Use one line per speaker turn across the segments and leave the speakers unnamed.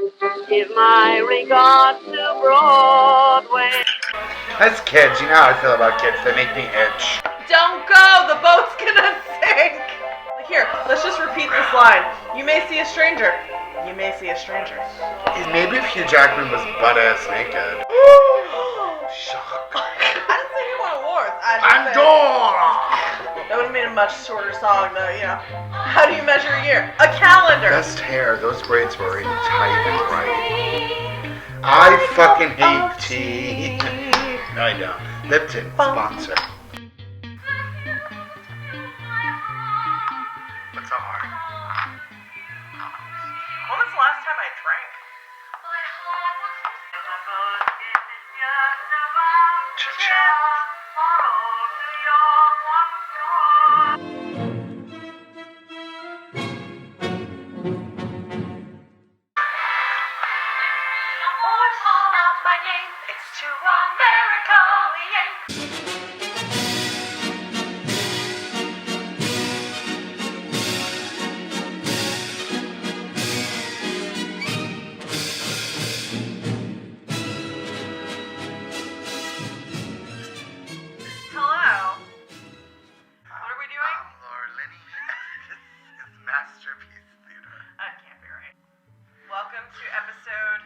Give my regards to Broadway.
That's kids. You know how I feel about kids. They make me itch.
Don't go! The boat's gonna sink! Here, let's just repeat this line. You may see a stranger. You may see a stranger.
Maybe if Hugh Jackman was butt-ass naked. Shock.
I didn't say he won awards.
Pandora!
That would have made a much shorter song, though, you know. How do you measure a year? A calendar!
Best hair. Those braids were really tight and right. I fucking hate tea. No, I don't. Lipton, sponsor. What's so hard?
When was the last time I drank? It's to America we aim. Hello. What are we doing?
Laura Linney. It's Masterpiece Theater.
That can't be right. Welcome to episode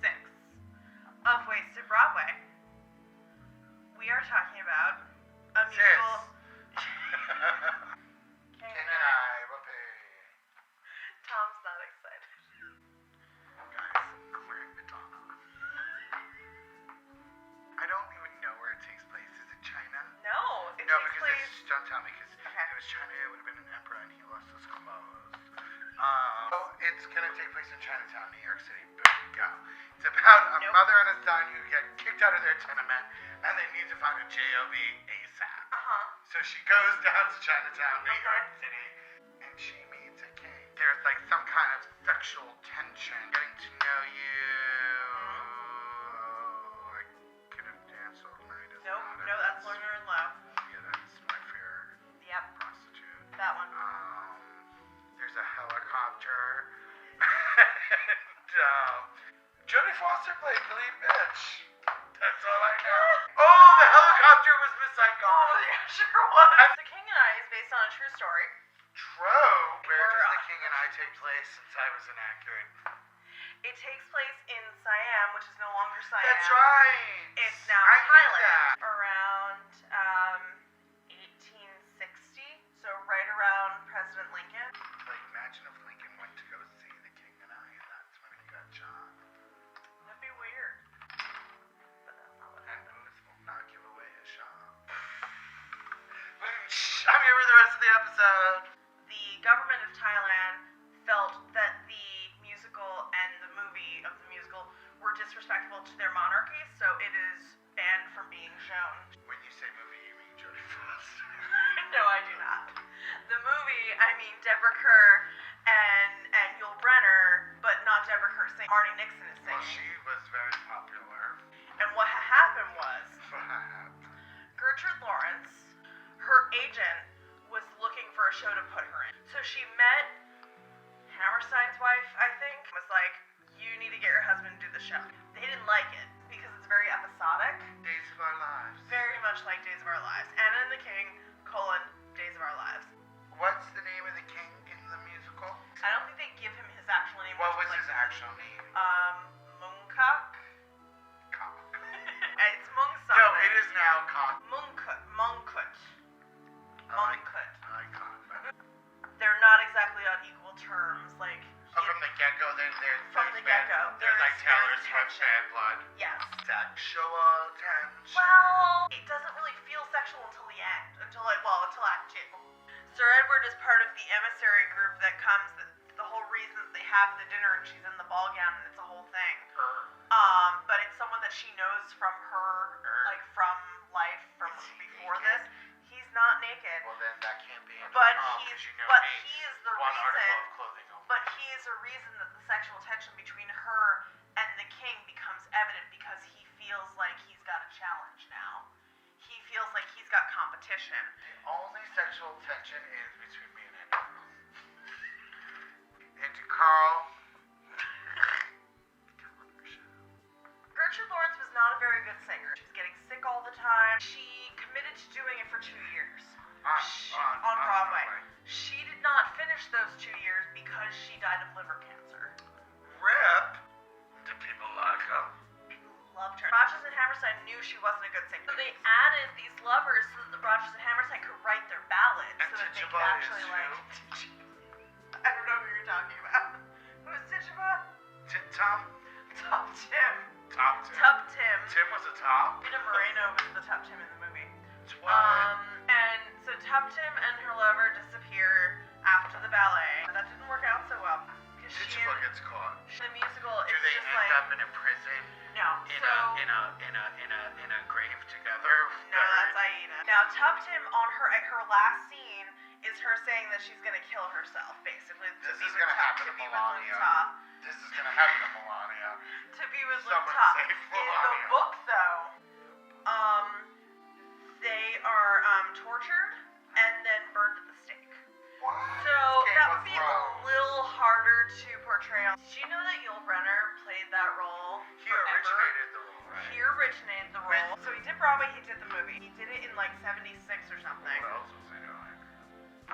6 of Wasted Broadway. We are talking about a musical.
King and I, whoopee.
Tom's not excited.
Guys, I'm wearing Madonna. I don't even know where it takes place. Is it China?
No, it
No,
takes
because
place.
don't tell me, because
Okay.
if it was China, it would have been an emperor and he lost his clothes. So it's gonna take place in Chinatown, New York City. Boom, go. It's about a mother and a son who get kicked out of their tenement and they need to find a job ASAP. So she goes down to Chinatown, New York City, and she meets a king. There's like some kind of sexual tension, getting to know you. I could have danced all night. Is
Nope,
not
no,
it.
that's Lerner and Lowe.
Yeah, that's my favorite
Yep,
prostitute.
that one.
There's a helicopter. And, Jodie Foster played the lead bitch. That's all I know. Oh, the helicopter was Miss Saigon.
Oh, yeah, sure was. The King and I is based on a true story.
True. Where does The King and I take place, since I was inaccurate?
It takes place in Siam, which is no longer Siam.
That's right.
It's now
I knew
Thailand.
that.
Around 1860, so right around President Lincoln.
Like, imagine if Lincoln went to go see The King and I, and that's when he got shot.
That'd be weird. But that's not what
And
happened.
Moose will not give away his shot. I'm here for the rest of the episode.
The government of Thailand felt that the musical and the movie of the musical were disrespectful to their monarchy, so it is banned from being shown.
When you say movie, you mean Jodie Foster.
No, I do not. The movie, I mean Deborah Kerr and Yul Brynner, but not Deborah Kerr singing. Marty Nixon is
Well,
singing.
she was very popular.
And what happened was,
But
Gertrude Lawrence, her agent, was looking for a show to put her in. So she met Hammerstein's wife, I think, was like, you need to get your husband to do the show. They didn't like it because it's very episodic,
Days of Our Lives.
very much like Days of Our Lives. Anna and the King, Days of Our Lives.
What's the name of the king in the musical?
I don't think they give him his actual name.
What
which
was
is
his actual name?
Moonkuk.
Cock.
It's Mung
No,
something.
it is now Cock.
Munkut.
I like Cock better.
They're not exactly on equal terms, like.
Oh, from the get-go,
From the get-go,
There's like Taylor
there's
Swift
tension.
bad blood.
Yes.
Sexual tension.
Well, it doesn't really feel sexual until the end. Until Act 2. Sir Edward is part of the emissary group that comes, the whole reason that they have the dinner and she's in the ball gown and it's a whole thing. But it's someone that she knows from her, like from life, from before this. He's not naked.
Well, then that can't be in
But
the
he's,
you know
but
me.
he is the
One article
reason.
of clothing only.
But he is a reason that the sexual tension between her and the king becomes evident because he feels like he's got a challenge now. He feels like he's got competition.
The only sexual tension is between me and Andrew.
finish those 2 years because she died of liver cancer.
Rip. Do people like her?
Loved her. Rodgers and Hammerstein knew she wasn't a good singer, so they added these lovers so that the Rodgers and Hammerstein could write their ballads,
And
so that they
Tituba
could actually
is
like.
who?
I don't know who you're talking about. Who's Tituba?
Tom?
Top Tim.
Top Tim.
Tub Tim.
Tim was a top?
Rita Moreno was the Tub Tim in the movie.
What?
And so Tub Tim and her lover disappear after the ballet. That didn't work out so well.
Tituba gets caught.
The musical
Do
is
they
just
end
like
up in a prison?
no.
In
So
a grave together?
no, that's Aida. Now Tub Tim on her last scene is her saying that she's gonna kill herself, basically.
This is gonna happen to Melania. This is gonna happen to Melania.
To be with
Someone
Luke Top.
save
In the
Melania.
book, though, they are tortured and then burned at the stake.
What?
So that would be a little harder to portray. Did you know that Yul Brynner played that role
He
forever?
originated the role, right?
He originated the role. So he did Broadway, he did the movie. He did it in like 76 or something.
What else was he doing?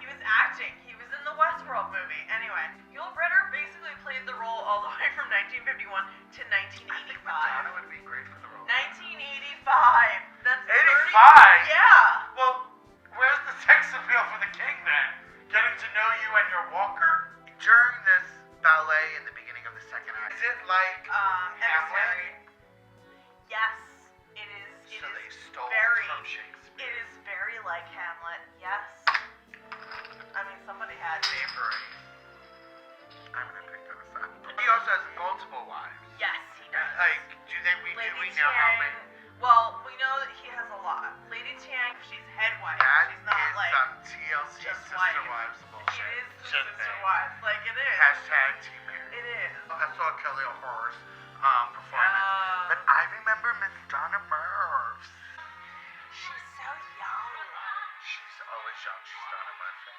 He was acting. He was in the Westworld movie. Anyway, Yul Brynner basically played the role all the way from 1951 to 1985.
I think Madonna would be great for the role.
1985. That's
85?
Yeah.
Well, where's the sex appeal for the king then? Getting to know you and your walker? During this ballet in the beginning of the second act, is it like
Emissary. Yes, it is. It
so
is
they stole
very,
from Shakespeare?
It is very like Hamlet. Yes. I mean, somebody had to.
Bravery. I'm gonna pick those up. He also has multiple wives.
Yes, he does.
Like, do we know how many?
Well, we know that he has a lot. Lady Tiang, she's head wife.
That
she's not
is
like
some TLC
just
sister
wife.
wives bullshit.
It is the
Shouldn't
sister
they?
wives. Like it is.
Hashtag Team Mary.
It is.
I saw Kelly O'Hara's performance, but I remember Miss Donna Murphs.
She's so young.
She's always young. She's Donna Murphy.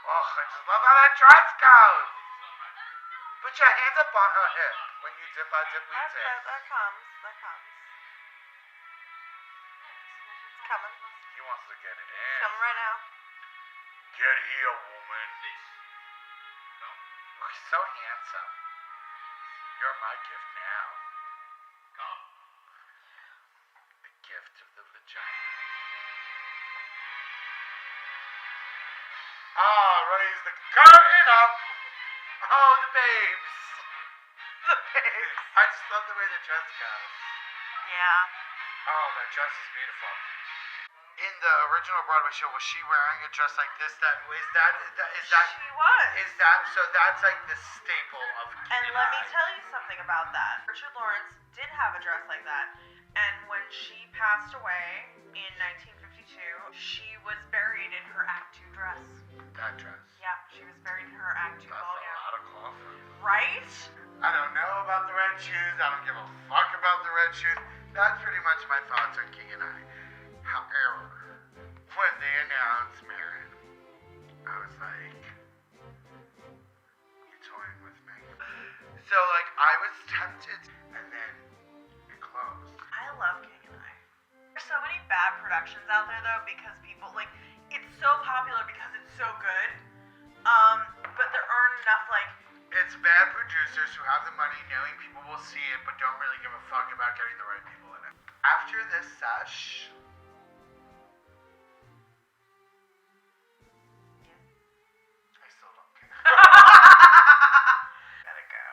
Oh, I just love how that dress goes. Put your hands up on her hip when you dip, I dip, we dip.
That comes. That comes. It's coming.
He wants to get it in.
It's coming right now.
Get here, woman. You're so handsome. You're my gift now. The gift of the vagina. Raise the curtain up. Oh, the babes.
The babes.
I just love the way the dress goes.
Yeah.
Oh, that dress is beautiful. In the original Broadway show, was she wearing a dress like this?
She was.
Is that so? That's like the staple of.
And let me tell you something about that. Richard Lawrence did have a dress like that, and when she passed away in 1952, she was buried in her Act II dress.
That dress.
Yeah, she was buried in her Act II
That's
ball
a
gown.
lot of cloth.
Right?
I don't know about the red shoes. I don't give a fuck about the red shoes. That's pretty much my thoughts on King and I. However, when they announced Marin, I was like, you're toying with me. So, like, I was tempted, and then it closed.
I love King and I. There's so many bad productions out there, though, because people, like, it's so popular because it's so good, but there aren't enough, like...
It's bad producers who have the money knowing people will see it, but don't really give a fuck about getting the right people in it. After this sesh... I still don't care.
Gotta go.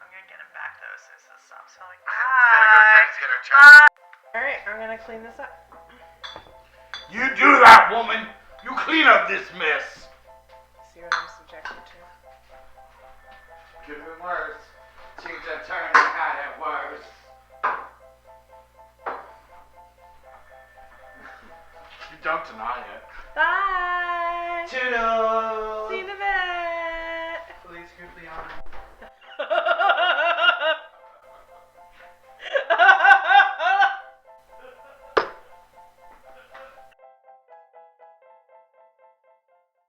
I'm gonna get him back, though, as soon as this stops filming.
Gotta go Jen's get her check.
Alright, I'm gonna clean this up.
You do that, woman! You clean up this mess!
See what I'm subjected to.
Could have been worse. Change that turn and had it worse. You don't deny it.
Bye!
Toodles!